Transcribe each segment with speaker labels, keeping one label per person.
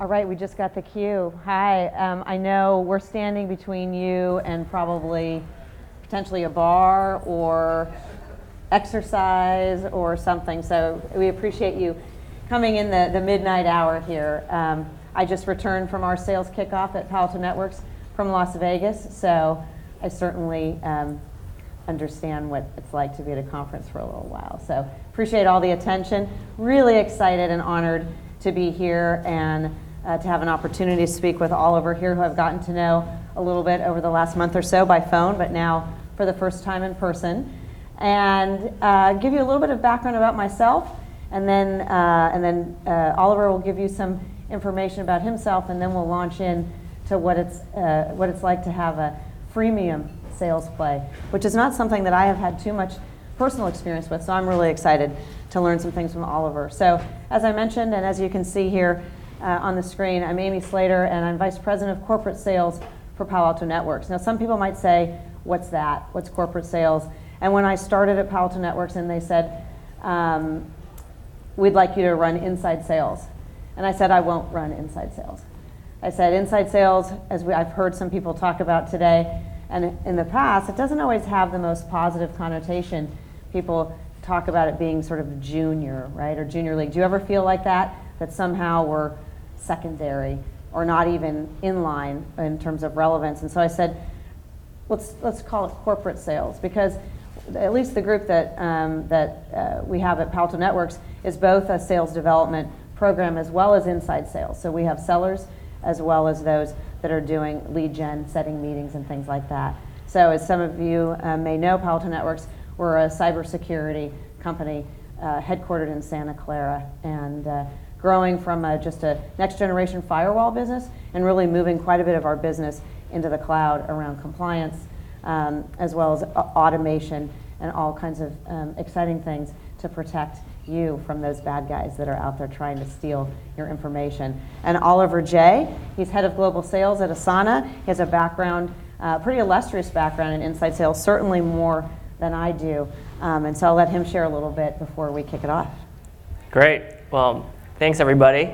Speaker 1: All right, we just got the cue. Hi, I know we're standing between you and probably potentially a bar or exercise or something, so we appreciate you coming in the midnight hour here. I just returned from our sales kickoff at Palo Alto Networks from Las Vegas, so I certainly understand what it's like to be at a conference for a little while. So appreciate all the attention. Really excited and honored to be here and to have an opportunity to speak with Oliver here, who I've gotten to know a little bit over the last month or so by phone, but now for the first time in person. And give you a little bit of background about myself, and then Oliver will give you some information about himself, and then we'll launch in to what it's like to have a freemium sales play, which is not something that I have had too much personal experience with, so I'm really excited to learn some things from Oliver. So as I mentioned, and as you can see here on the screen, I'm Amy Slater, and I'm Vice President of Corporate Sales for Palo Alto Networks. Now some people might say, what's that? What's corporate sales? And when I started at Palo Alto Networks and they said, we'd like you to run inside sales. And I said, I won't run inside sales. I said, inside sales, as I've heard some people talk about today, and in the past, it doesn't always have the most positive connotation. People talk about it being sort of junior, right, or junior league. Do you ever feel like that somehow we're secondary or not even in line in terms of relevance? And so I said, let's call it corporate sales, because at least the group that we have at Palo Alto Networks is both a sales development program as well as inside sales. So we have sellers as well as those that are doing lead gen, setting meetings and things like that. So as some of you may know, Palo Alto Networks, we're a cybersecurity company headquartered in Santa Clara, and growing from just a next generation firewall business and really moving quite a bit of our business into the cloud around compliance, as well as automation and all kinds of exciting things to protect you from those bad guys that are out there trying to steal your information. And Oliver J., he's head of global sales at Asana. He has a background, pretty illustrious background in inside sales, certainly more than I do. And so I'll let him share a little bit before we kick it off.
Speaker 2: Great. Well, thanks everybody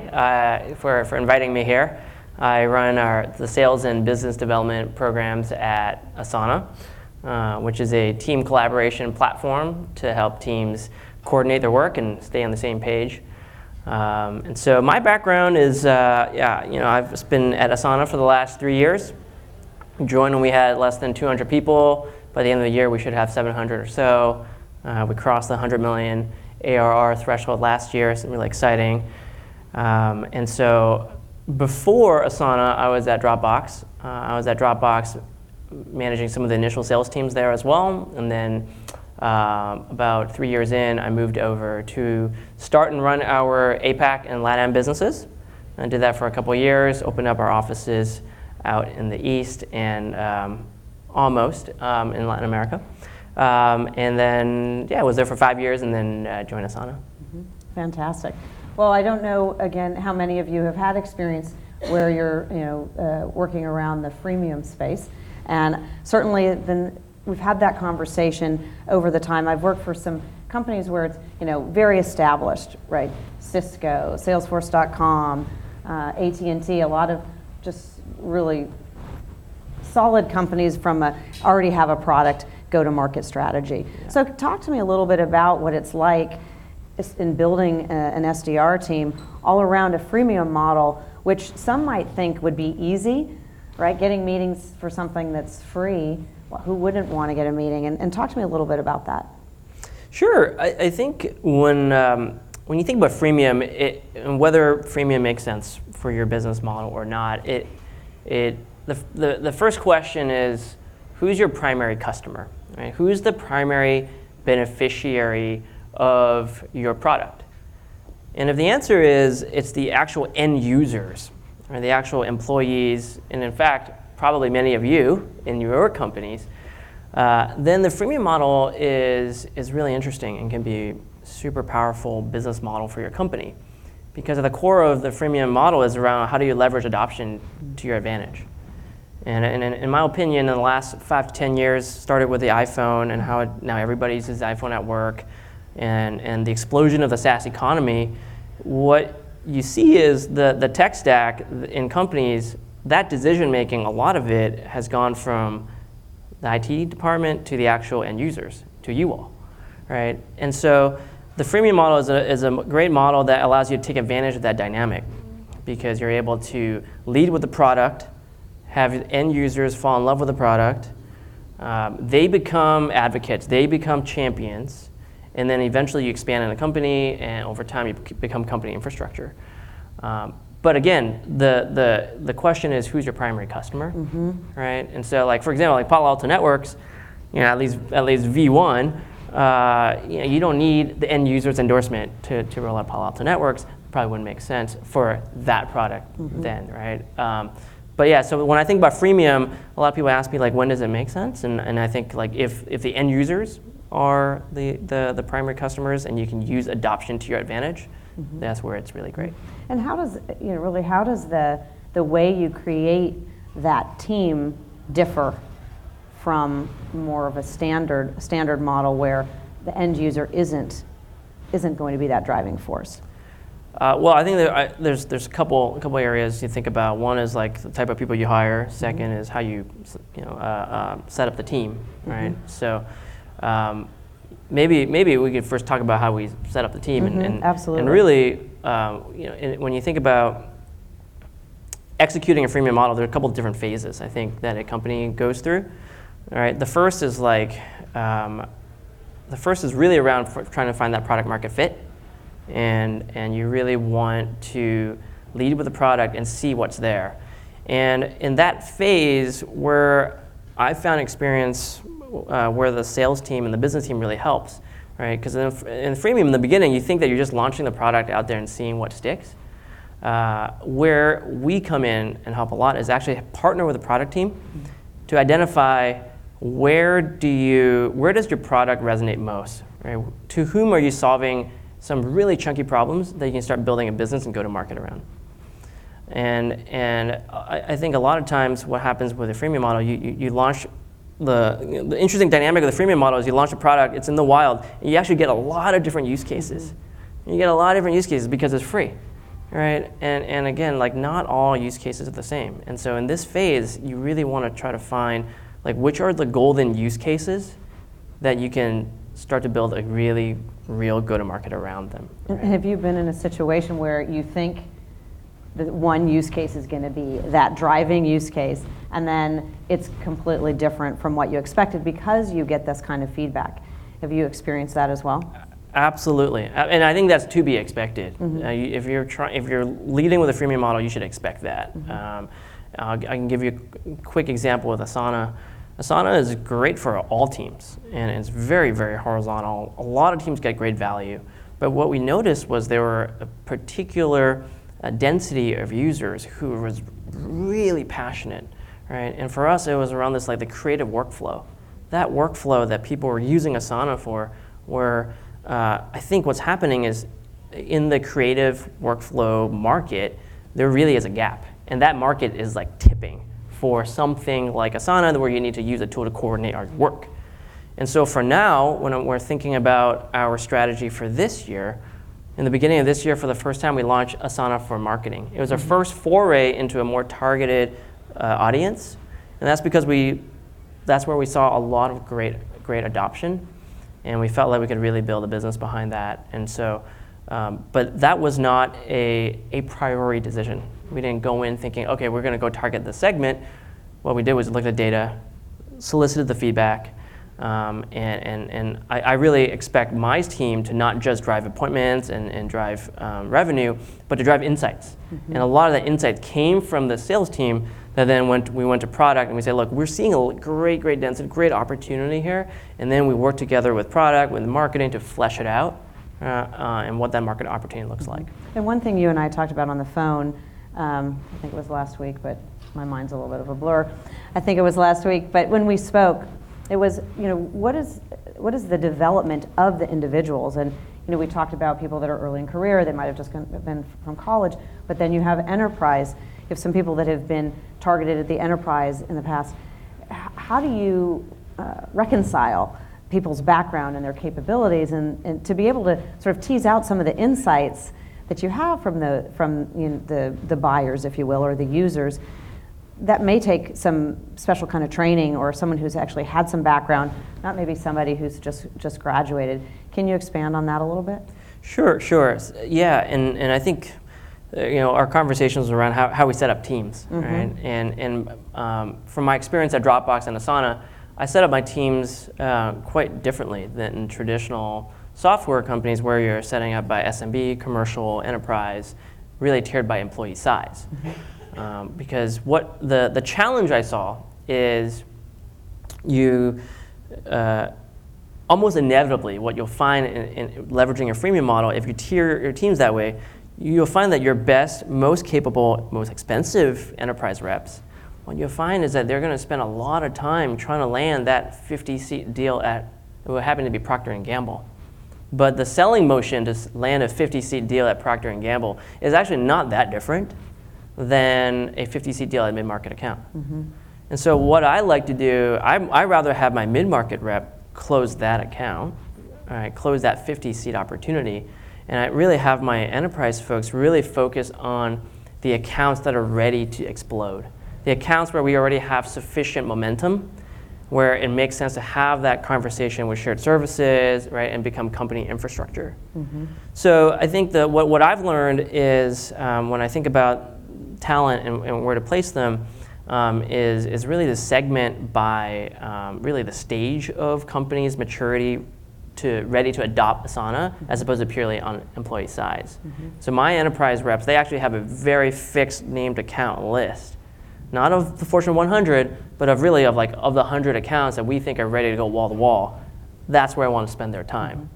Speaker 2: for inviting me here. I run the sales and business development programs at Asana, which is a team collaboration platform to help teams coordinate their work and stay on the same page. And so my background is, I've been at Asana for the last 3 years. Joined when we had less than 200 people. By the end of the year, we should have 700 or so. We crossed the 100 million ARR threshold last year, so really exciting. And so before Asana, I was at Dropbox. I was at Dropbox managing some of the initial sales teams there as well. And then about 3 years in, I moved over to start and run our APAC and LATAM businesses. I did that for a couple of years, opened up our offices out in the East and almost in Latin America. And then, I was there for 5 years and then joined Asana.
Speaker 1: Mm-hmm. Fantastic. Well, I don't know, again, how many of you have had experience where you're working around the freemium space. And certainly we've had that conversation over the time. I've worked for some companies where it's very established, right? Cisco, Salesforce.com, AT&T, a lot of just really solid companies already have a product go-to-market strategy. Yeah. So talk to me a little bit about what it's like in building an SDR team all around a freemium model, which some might think would be easy, right? Getting meetings for something that's free. Well, who wouldn't want to get a meeting? And talk to me a little bit about that.
Speaker 2: Sure. I think when you think about freemium, and whether freemium makes sense for your business model or not, the first question is, who's your primary customer? Right? Who's the primary beneficiary of your product? And if the answer is it's the actual end users, or the actual employees, and in fact, probably many of you in your companies, then the freemium model is really interesting and can be a super powerful business model for your company. Because at the core of the freemium model is around how do you leverage adoption to your advantage. And in my opinion, in the last 5 to 10 years, started with the iPhone and how now everybody uses the iPhone at work, and the explosion of the SaaS economy. What you see is the tech stack in companies, that decision making, a lot of it has gone from the IT department to the actual end users, to you all, right? And so the freemium model is a great model that allows you to take advantage of that dynamic, because you're able to lead with the product, have end users fall in love with the product, they become advocates, they become champions, and then eventually you expand in a company, and over time you become company infrastructure. But again, the question is, who's your primary customer, right? And so, like, for example, like Palo Alto Networks, at least V1, you don't need the end user's endorsement to roll out Palo Alto Networks. Probably wouldn't make sense for that product then, right? But yeah, so when I think about freemium, a lot of people ask me, like, when does it make sense? And I think, like, if the end users are the primary customers and you can use adoption to your advantage, that's where it's really great.
Speaker 1: And how does, really, how does the way you create that team differ from more of a standard model where the end user isn't going to be that driving force?
Speaker 2: Well, I think there's a couple areas you think about. One is like the type of people you hire. Second is how you set up the team, right? So maybe we could first talk about how we set up the team, and
Speaker 1: absolutely.
Speaker 2: And really, when you think about executing a freemium model, there are a couple of different phases I think that a company goes through. All right, the first is really around trying to find that product market fit. And you really want to lead with the product and see what's there. And in that phase, where I found experience where the sales team and the business team really helps, right? Because in freemium, in the beginning, you think that you're just launching the product out there and seeing what sticks. Where we come in and help a lot is actually partner with the product team to identify where does your product resonate most, right? To whom are you solving some really chunky problems that you can start building a business and go to market around. And I think a lot of times what happens with a freemium model, you launch the interesting dynamic of the freemium model is you launch a product, it's in the wild, and you actually get a lot of different use cases. You get a lot of different use cases because it's free, right? And again, like, not all use cases are the same. And so in this phase, you really want to try to find, like, which are the golden use cases that you can start to build a really real go-to-market around them. Right?
Speaker 1: Have you been in a situation where you think that one use case is going to be that driving use case, and then it's completely different from what you expected because you get this kind of feedback? Have you experienced that as well?
Speaker 2: Absolutely, and I think that's to be expected. If you're leading with a freemium model, you should expect that. I can give you a quick example with Asana. Asana is great for all teams, and it's very, very horizontal. A lot of teams get great value, but what we noticed was there were a particular density of users who was really passionate, right? And for us, it was around this, like, the creative workflow. That workflow that people were using Asana for, where I think what's happening is in the creative workflow market, there really is a gap, and that market is, like, tipping for something like Asana, where you need to use a tool to coordinate our work. And so for now, when we're thinking about our strategy for this year, in the beginning of this year, for the first time, we launched Asana for marketing. It was our first foray into a more targeted audience, and that's because that's where we saw a lot of great adoption, and we felt like we could really build a business behind that. And so, but that was not a priority decision. We didn't go in thinking, okay, we're going to go target the segment. What we did was look at data, solicited the feedback, and I really expect my team to not just drive appointments and drive revenue, but to drive insights. And a lot of that insights came from the sales team that then we went to product and we said, look, we're seeing a great density, great opportunity here, and then we work together with product, with marketing to flesh it out and what that market opportunity looks like. And
Speaker 1: one thing you and I talked about on the phone, I think it was last week, but my mind's a little bit of a blur. I think it was last week, but when we spoke, it was, what is the development of the individuals? And we talked about people that are early in career, they might have just been from college, but then you have enterprise. You have some people that have been targeted at the enterprise in the past. How do you reconcile people's background and their capabilities and to be able to sort of tease out some of the insights that you have from the buyers, if you will, or the users, that may take some special kind of training, or someone who's actually had some background, not maybe somebody who's just graduated. Can you expand on that a little bit?
Speaker 2: Sure. Yeah, and I think our conversations around how we set up teams, right? And from my experience at Dropbox and Asana, I set up my teams quite differently than in traditional software companies where you're setting up by SMB, commercial, enterprise, really tiered by employee size. Because what the challenge I saw is you almost inevitably what you'll find in leveraging a freemium model, if you tier your teams that way, you'll find that your best, most capable, most expensive enterprise reps, what you'll find is that they're going to spend a lot of time trying to land that 50-seat deal at what happened to be Procter & Gamble. But the selling motion to land a 50-seat deal at Procter & Gamble is actually not that different than a 50-seat deal at a mid-market account. And so what I like to do, I rather have my mid-market rep close that account, all right, close that 50-seat opportunity, and I really have my enterprise folks really focus on the accounts that are ready to explode. The accounts where we already have sufficient momentum, where it makes sense to have that conversation with shared services, right, and become company infrastructure. So I think that what I've learned is when I think about talent and where to place them, is really to segment by really the stage of company's maturity to ready to adopt Asana, as opposed to purely on employee size. So my enterprise reps, they actually have a very fixed named account list, not of the Fortune 100, but of the 100 accounts that we think are ready to go wall to wall. That's where I want to spend their time.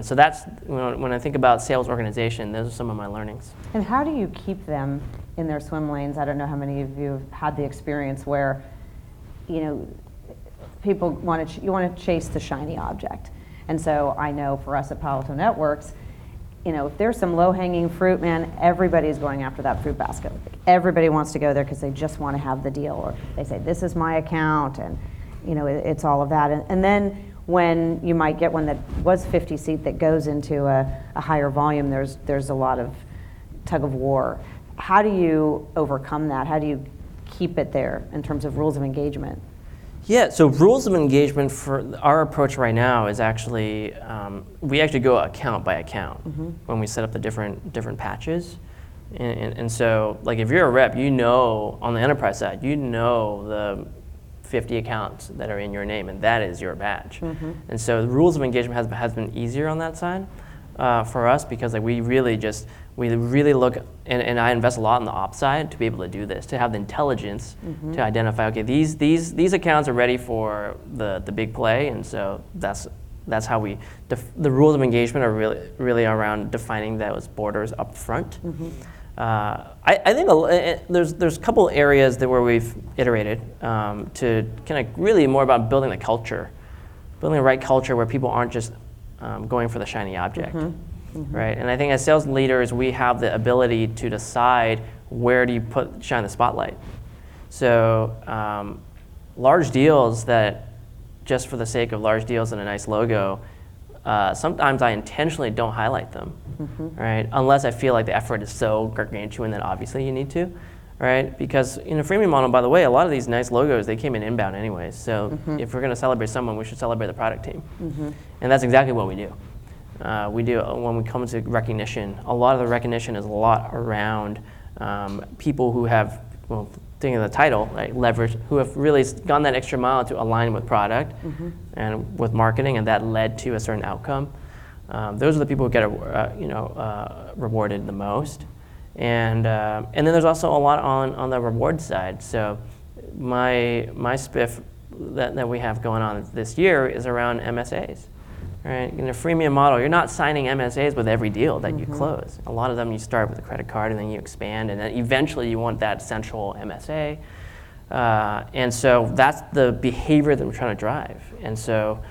Speaker 2: So that's when I think about sales organization, those are some of my learnings.
Speaker 1: And how do you keep them in their swim lanes? I don't know how many of you have had the experience where, people want to chase the shiny object. And so I know for us at Palo Alto Networks, if there's some low-hanging fruit, man, everybody's going after that fruit basket. Everybody wants to go there because they just want to have the deal, or they say, this is my account, and it's all of that. And then when you might get one that was 50 seat that goes into a higher volume, there's a lot of tug of war. How do you overcome that? How do you keep it there in terms of rules of engagement?
Speaker 2: Yeah, so rules of engagement for our approach right now is actually, we actually go account by account when we set up the different patches. And so, if you're a rep, on the enterprise side, the 50 accounts that are in your name, and that is your badge. And so the rules of engagement has been easier on that side for us, because we really look, and I invest a lot on the ops side to be able to do this, to have the intelligence to identify, okay, these accounts are ready for the big play, and so that's how the rules of engagement are really around defining those borders up front. I think there's a couple areas where we've iterated to kind of really more about building the culture, building the right culture where people aren't just going for the shiny object. Right, and I think as sales leaders, we have the ability to decide where do you shine the spotlight. So large deals that, just for the sake of large deals and a nice logo, sometimes I intentionally don't highlight them, right? Unless I feel like the effort is so gargantuan that obviously you need to, right? Because in a freemium model, by the way, a lot of these nice logos, they came in inbound anyways. So if we're going to celebrate someone, we should celebrate the product team. And that's exactly what we do. We do, when we come to recognition, a lot of the recognition is a lot around people who have, thinking of the title, right, leverage, who have really gone that extra mile to align with product and with marketing, and that led to a certain outcome. Those are the people who get rewarded the most. And then there's also a lot on the reward side. So my spiff that we have going on this year is around MSAs. Right? In a freemium model, you're not signing MSAs with every deal that you close. A lot of them you start with a credit card and then you expand, and then eventually you want that central MSA. And so that's the behavior that we're trying to drive. And so,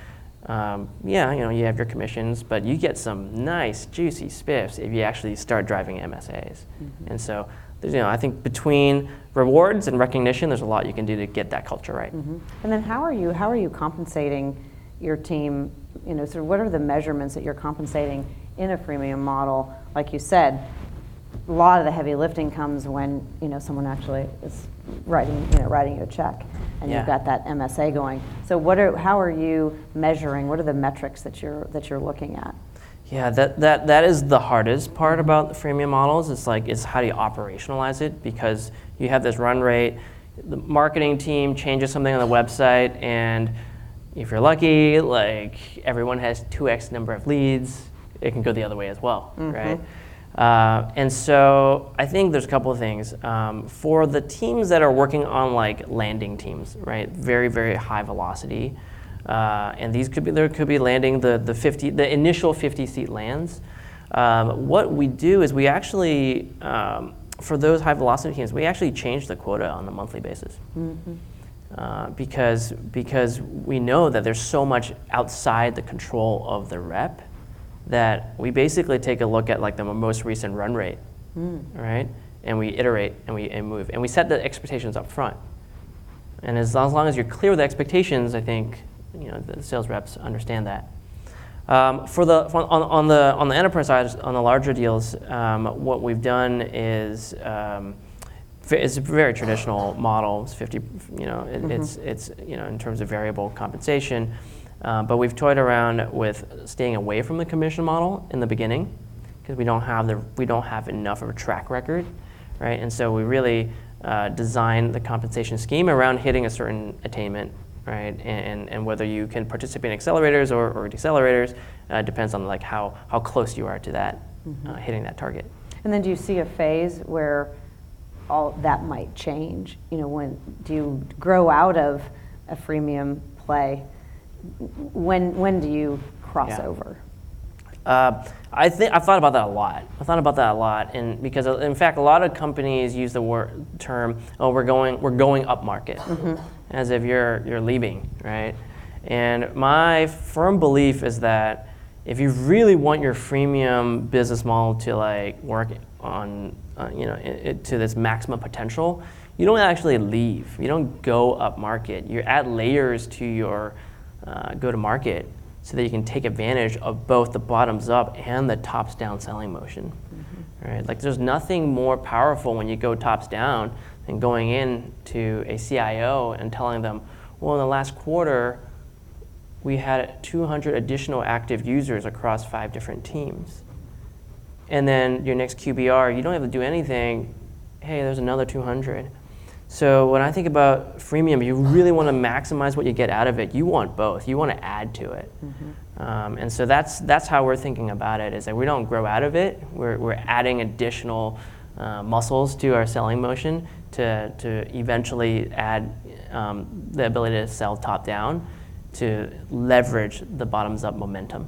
Speaker 2: you have your commissions, but you get some nice, juicy spiffs if you actually start driving MSAs. And so, I think between rewards and recognition, there's a lot you can do to get that culture right.
Speaker 1: And then how are you compensating your team, sort of what are the measurements that you're compensating in a freemium model? Like you said, a lot of the heavy lifting comes when, someone actually is writing you a check and you've got that MSA going. So how are you measuring? What are the metrics that you're looking at?
Speaker 2: Yeah, that is the hardest part about the freemium models. It's how do you operationalize it, because you have this run rate, the marketing team changes something on the website, and if you're lucky, everyone has 2x number of leads, it can go the other way as well, right? And so I think there's a couple of things. For the teams that are working on landing teams, right? Very, very high velocity. And there could be landing the initial 50-seat lands. What we do is we actually, for those high velocity teams, we actually change the quota on a monthly basis. Because we know that there's so much outside the control of the rep that we basically take a look at the most recent run rate, right? And we iterate and we move and we set the expectations up front. And as long as you're clear with the expectations, I think the sales reps understand that. On the enterprise side, on the larger deals, what we've done is it's a very traditional model. It's 50, it's in terms of variable compensation. But we've toyed around with staying away from the commission model in the beginning because we don't have enough of a track record, right? And so we really design the compensation scheme around hitting a certain attainment, right? And whether you can participate in accelerators or decelerators depends on how close you are to that hitting that target.
Speaker 1: And then do you see a phase where all that might change? When do you grow out of a freemium play? When do you cross over?
Speaker 2: I've thought about that a lot. And because in fact a lot of companies use the term, we're going up market, as if you're leaving, right? And my firm belief is that if you really want your freemium business model to work on to this maximum potential, you don't actually leave. You don't go up market. You add layers to your go to market so that you can take advantage of both the bottoms up and the tops down selling motion, right? There's nothing more powerful when you go tops down than going in to a CIO and telling them, well, in the last quarter, we had 200 additional active users across 5 different teams. And then your next QBR, you don't have to do anything. Hey, there's another 200. So when I think about freemium, you really want to maximize what you get out of it. You want both. You want to add to it. And so that's how we're thinking about it, is that we don't grow out of it. We're adding additional muscles to our selling motion to eventually add the ability to sell top down to leverage the bottoms up momentum.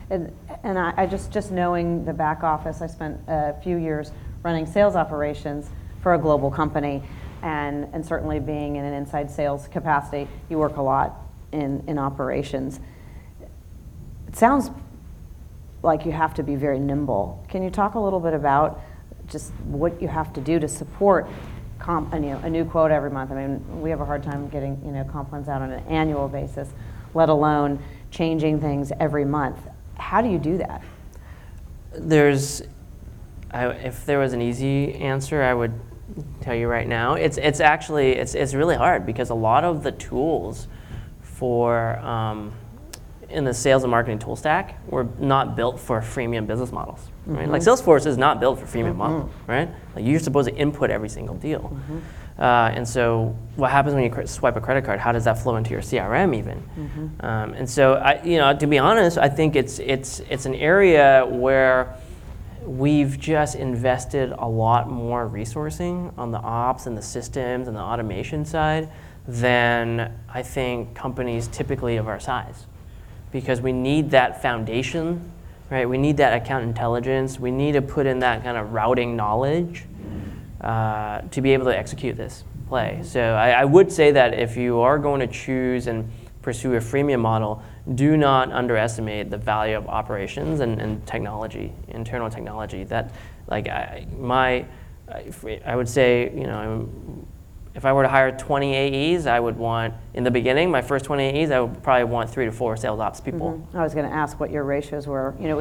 Speaker 1: And I just knowing the back office, I spent a few years running sales operations for a global company, and certainly being in an inside sales capacity, you work a lot in operations. It sounds like you have to be very nimble. Can you talk a little bit about just what you have to do to support a new quote every month? I mean, we have a hard time getting comp plans out on an annual basis, let alone changing things every month. How do you do that?
Speaker 2: If there was an easy answer, I would tell you right now. It's really hard because a lot of the tools for in the sales and marketing tool stack were not built for freemium business models, right? Salesforce is not built for freemium models, right? You're supposed to input every single deal. And so what happens when you swipe a credit card? How does that flow into your CRM even? And so to be honest, I think it's an area where we've just invested a lot more resourcing on the ops and the systems and the automation side than I think companies typically of our size, because we need that foundation, right? We need that account intelligence. We need to put in that kind of routing knowledge to be able to execute this play. So I would say that if you are going to choose and pursue a freemium model, do not underestimate the value of operations and technology, internal technology. That, I would say, if I were to hire 20 AEs, I would want, in the beginning, my first 20 AEs, I would probably want 3 to 4 sales ops people.
Speaker 1: I was going to ask what your ratios were. You know,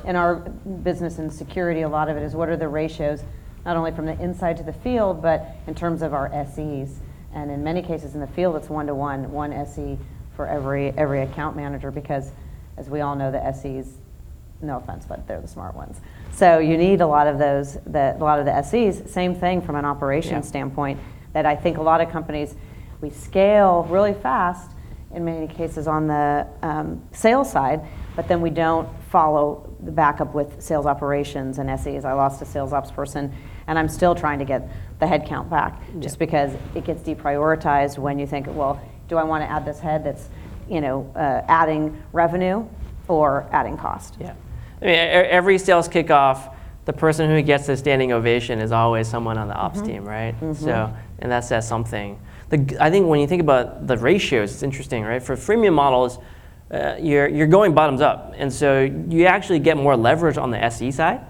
Speaker 1: in our business and security, a lot of it is what are the ratios, not only from the inside to the field, but in terms of our SEs. And in many cases in the field, it's 1-to-1, one SE for every account manager, because as we all know, the SEs, no offense, but they're the smart ones. So you need a lot of those, a lot of the SEs. Same thing from an operations standpoint, that I think a lot of companies, we scale really fast in many cases on the sales side, but then we don't follow the backup with sales operations and SEs. I lost a sales ops person, and I'm still trying to get the head count back, just because it gets deprioritized when you think, well, do I want to add this head that's, adding revenue or adding cost?
Speaker 2: Yeah. I mean, every sales kickoff, the person who gets the standing ovation is always someone on the ops team, right? So, and that says something. I think when you think about the ratios, it's interesting, right? For freemium models, you're going bottoms up, and so you actually get more leverage on the SE side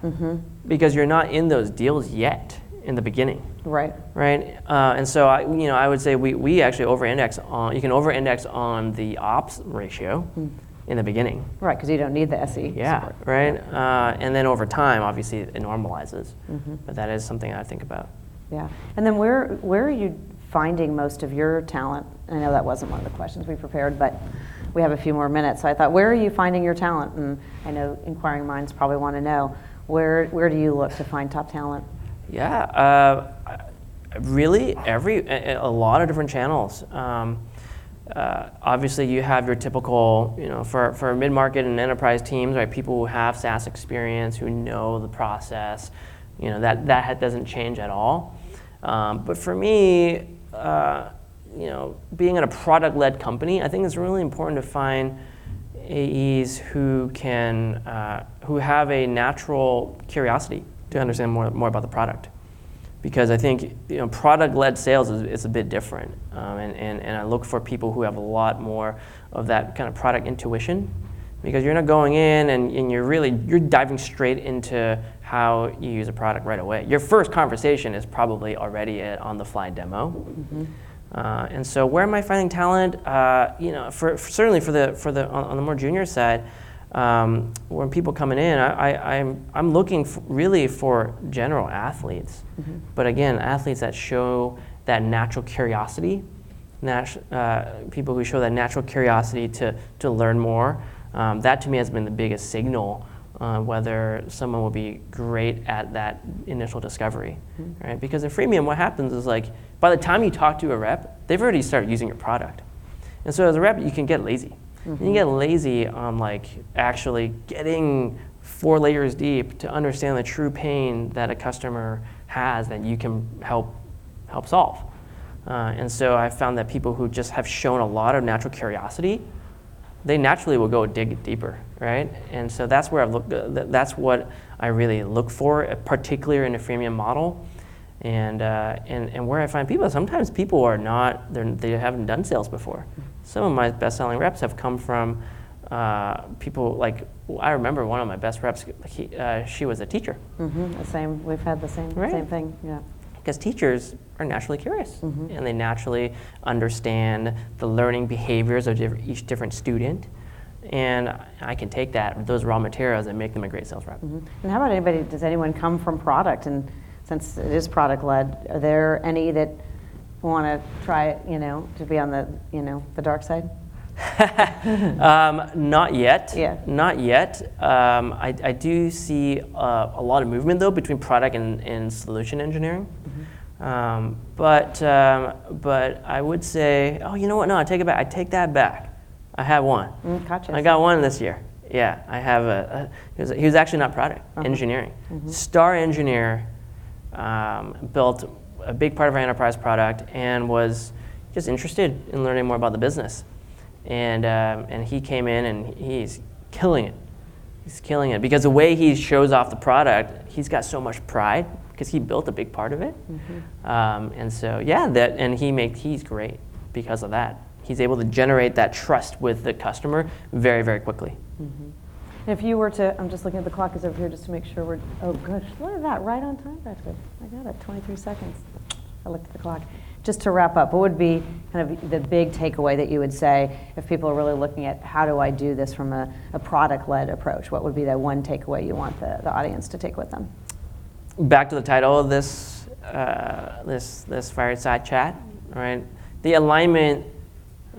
Speaker 2: because you're not in those deals yet in the beginning.
Speaker 1: Right.
Speaker 2: Right. And so I would say we actually over-index on. You can over-index on the ops ratio in the beginning.
Speaker 1: Right, because you don't need the SE support.
Speaker 2: Right. And then over time, obviously, it normalizes. But that is something I think about.
Speaker 1: Yeah. And then where are you finding most of your talent? I know that wasn't one of the questions we prepared, but we have a few more minutes. So I thought, where are you finding your talent? And I know inquiring minds probably want to know, where do you look to find top talent?
Speaker 2: Yeah, really a lot of different channels. Obviously, you have your typical, for mid-market and enterprise teams, right? People who have SaaS experience, who know the process, that doesn't change at all. But for me, being in a product-led company, I think it's really important to find AEs who have a natural curiosity to understand more about the product, because I think product-led sales is a bit different, and I look for people who have a lot more of that kind of product intuition, because you're not going in and you're diving straight into how you use a product right away. Your first conversation is probably already an on-the-fly demo. And so where am I finding talent? Certainly on the more junior side, when people coming in, I'm looking really for general athletes, but again, athletes that show that natural curiosity, people who show that natural curiosity to learn more. That to me has been the biggest signal whether someone will be great at that initial discovery, right? Because in freemium, what happens is, like, by the time you talk to a rep, they've already started using your product, and so as a rep, you can get lazy. You can get lazy on actually getting 4 layers deep to understand the true pain that a customer has that you can help solve. And so I found that people who just have shown a lot of natural curiosity, they naturally will go dig deeper, right? And so that's where that's what I really look for, particularly in a freemium model. And where I find people, sometimes people are they haven't done sales before. Some of my best-selling reps have come from people I remember one of my best reps, she was a teacher.
Speaker 1: The same, we've had the same thing, yeah.
Speaker 2: Because teachers are naturally curious, and they naturally understand the learning behaviors of each different student. And I can take those raw materials and make them a great sales rep.
Speaker 1: And how about does anyone come from product? And since it is product-led, are there any that want to try, to be on the dark side?
Speaker 2: Not yet.
Speaker 1: Yeah.
Speaker 2: Not yet. I do see a lot of movement, though, between product and solution engineering. But I would say, oh, you know what? No, I take it back. I take that back. I have one.
Speaker 1: Gotcha.
Speaker 2: I got one this year. Yeah, I have he was actually not product, engineering. Star engineer, built a big part of our enterprise product and was just interested in learning more about the business. And he came in and he's killing it. He's killing it because the way he shows off the product, he's got so much pride because he built a big part of it. And so he's great because of that. He's able to generate that trust with the customer very, very quickly.
Speaker 1: If you were to, I'm just looking at the clock is over here just to make sure oh gosh, look at that, right on time, that's good. I got it, 23 seconds. I looked at the clock. just to wrap up, what would be kind of the big takeaway that you would say if people are really looking at how do I do this from a product-led approach? What would be that one takeaway you want the audience to take with them?
Speaker 2: Back to the title of this Fireside chat, right? The alignment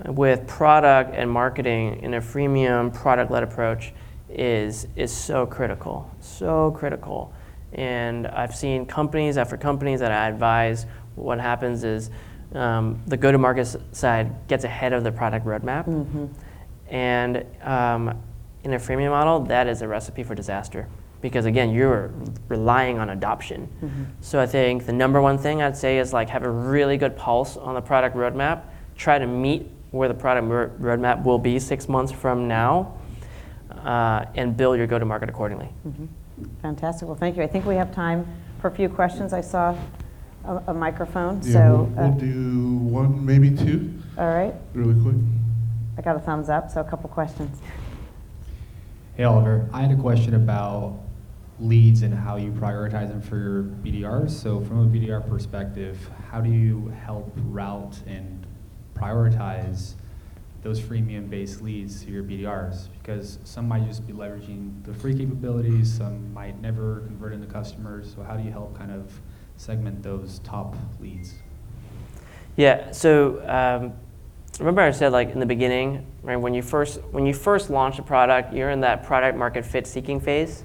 Speaker 2: with product and marketing in a freemium product-led approach is so critical, so critical. And I've seen companies after companies that I advise, what happens is the go-to-market side gets ahead of the product roadmap. Mm-hmm. And in a freemium model, that is a recipe for disaster. Because again, you're relying on adoption. Mm-hmm. So I think the number one thing I'd say is like have a really good pulse on the product roadmap. Try to meet where the product roadmap will be 6 months from now, and build your go-to-market accordingly.
Speaker 1: Mm-hmm. Fantastic. Well, thank you. I think we have time for a few questions. I saw a microphone.
Speaker 3: Yeah,
Speaker 1: so
Speaker 3: we'll do one, maybe two.
Speaker 1: All right.
Speaker 3: Really quick.
Speaker 1: I got a thumbs up, so a couple questions.
Speaker 4: Hey, Oliver. I had a question about leads and how you prioritize them for your BDRs. So from a BDR perspective, how do you help route and prioritize those freemium-based leads to your BDRs? Because some might just be leveraging the free capabilities, some might never convert into customers. So how do you help kind of segment those top leads?
Speaker 2: Yeah, so remember I said like in the beginning, right, when you first launch a product, you're in that product market fit seeking phase.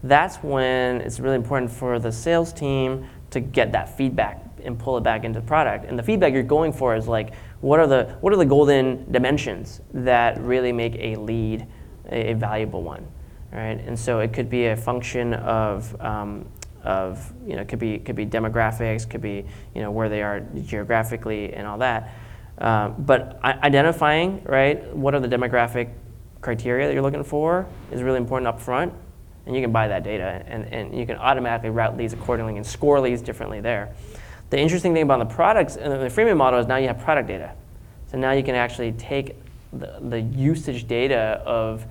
Speaker 2: That's when it's really important for the sales team to get that feedback and pull it back into the product. And the feedback you're going for is like, what are the golden dimensions that really make a lead a valuable one, right? And so it could be a function of could be demographics, could be where they are geographically and all that. But identifying, right, what are the demographic criteria that you're looking for is really important up front. And you can buy that data, and you can automatically route leads accordingly and score leads differently there. The interesting thing about the products and the freemium model is now you have product data. So now you can actually take the usage data of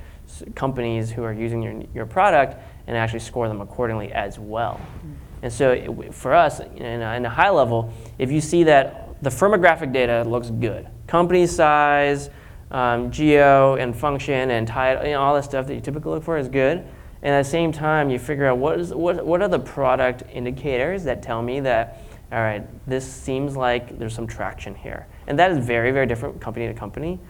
Speaker 2: companies who are using your product and actually score them accordingly as well. Mm-hmm. And so for us, in a high level, if you see that the firmographic data looks good, company size, geo and function and title, all the stuff that you typically look for is good. And at the same time, you figure out what are the product indicators that tell me that, all right, this seems like there's some traction here. And that is very, very different company to company,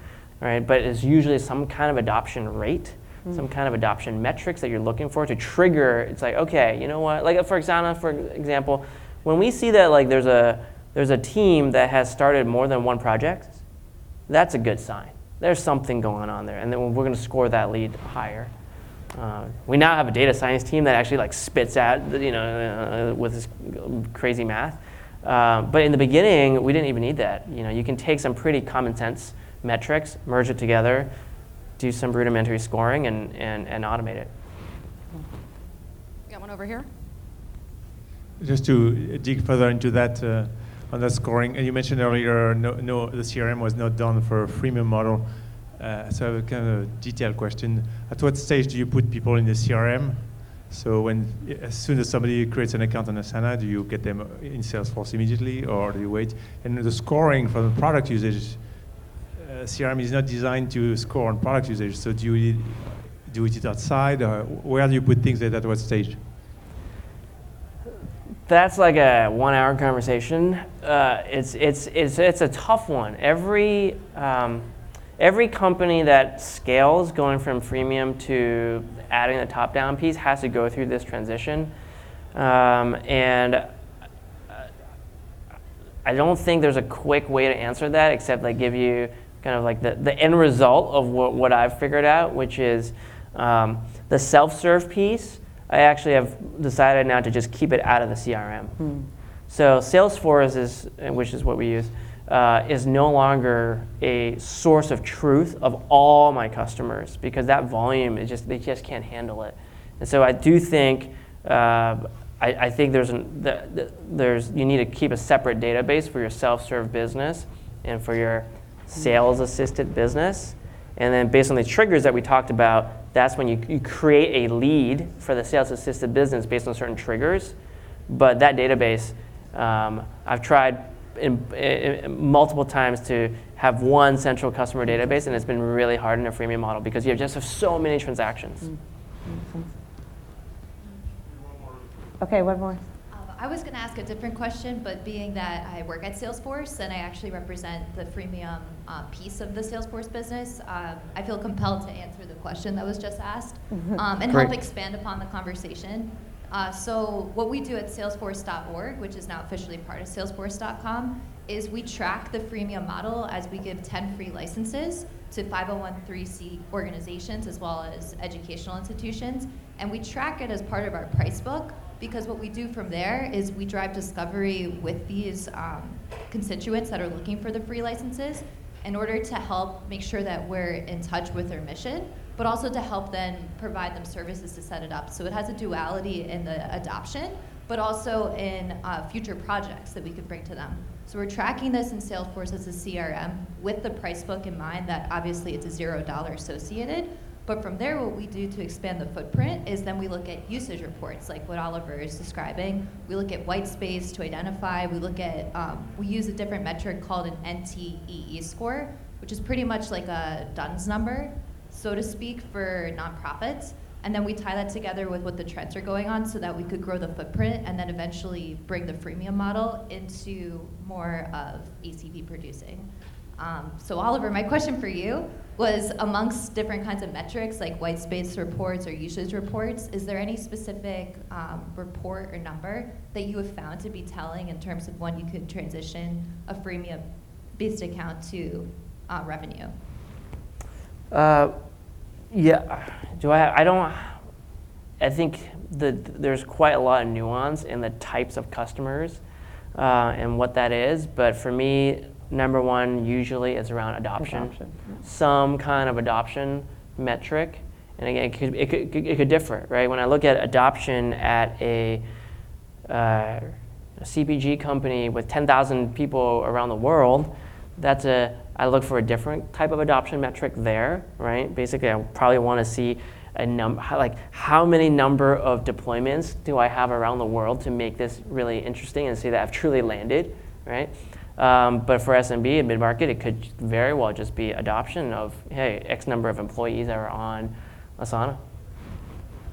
Speaker 2: right? But it's usually some kind of adoption rate, some kind of adoption metrics that you're looking for to trigger. It's like, okay, you know what? Like for Asana, for example, when we see that like there's a team that has started more than one project, that's a good sign. There's something going on there, and then we're going to score that lead higher. We now have a data science team that actually like spits out, with this crazy math. But in the beginning, we didn't even need that. You can take some pretty common sense metrics, merge it together, do some rudimentary scoring, and automate it.
Speaker 5: Got one over here.
Speaker 6: Just to dig further into that, on that scoring, and you mentioned earlier, no, the CRM was not done for a freemium model. So I have a kind of detailed question. At what stage do you put people in the CRM? So as soon as somebody creates an account on Asana, do you get them in Salesforce immediately, or do you wait? And the scoring for the product usage, CRM is not designed to score on product usage. So do you do it outside, or where do you put things at what stage?
Speaker 2: That's like a 1 hour conversation. It's a tough one. Every company that scales going from freemium to adding the top-down piece has to go through this transition. And I don't think there's a quick way to answer that except like give you kind of like the end result of what I've figured out, which is the self-serve piece. I actually have decided now to just keep it out of the CRM. So Salesforce which is what we use, is no longer a source of truth of all my customers because that volume they just can't handle it. And so I do think I think you need to keep a separate database for your self-serve business and for your sales assisted business. And then based on the triggers that we talked about, that's when you create a lead for the sales assisted business based on certain triggers. But that database, I've tried multiple times to have one central customer database, and it's been really hard in a freemium model because you just have so many transactions.
Speaker 1: Okay, one more.
Speaker 5: I was going to ask a different question, but being that I work at Salesforce and I actually represent the freemium piece of the Salesforce business, I feel compelled to answer the question that was just asked and help expand upon the conversation. So what we do at salesforce.org, which is now officially part of salesforce.com, is we track the freemium model as we give 10 free licenses to 501(c) organizations as well as educational institutions. And we track it as part of our price book, because what we do from there is we drive discovery with these constituents that are looking for the free licenses in order to help make sure that we're in touch with their mission, but also to help then provide them services to set it up. So it has a duality in the adoption, but also in future projects that we could bring to them. So we're tracking this in Salesforce as a CRM with the price book in mind that obviously it's a $0 associated. But from there, what we do to expand the footprint is then we look at usage reports, like what Oliver is describing. We look at white space to identify. We look at, we use a different metric called an NTEE score, which is pretty much like a DUNS number, so to speak, for nonprofits. And then we tie that together with what the trends are going on so that we could grow the footprint and then eventually bring the freemium model into more of ACV producing. So Oliver, my question for you was, amongst different kinds of metrics like white space reports or usage reports, is there any specific report or number that you have found to be telling in terms of when you could transition a freemium-based account to revenue?
Speaker 2: Yeah, I think there's quite a lot of nuance in the types of customers and what that is, but for me, number one usually is around adoption. Some kind of adoption metric, and again, it could differ, right? When I look at adoption at a CPG company with 10,000 people around the world, I look for a different type of adoption metric there, right? Basically, I probably want to see a number, like how many number of deployments do I have around the world to make this really interesting and see that I've truly landed, right? But for SMB and mid-market, it could very well just be adoption of, hey, X number of employees are on Asana.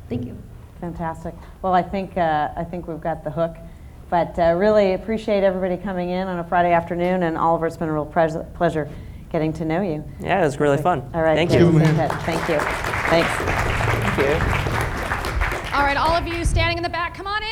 Speaker 5: Thank you.
Speaker 1: Fantastic. Well, I think we've got the hook. But really appreciate everybody coming in on a Friday afternoon, and Oliver, it's been a real pleasure getting to know you.
Speaker 2: Yeah, it was really fun.
Speaker 1: All right,
Speaker 2: Thank
Speaker 1: good.
Speaker 2: you.
Speaker 1: Thank you. Thanks.
Speaker 2: Thank you.
Speaker 7: All right, all of you standing in the back, come on in.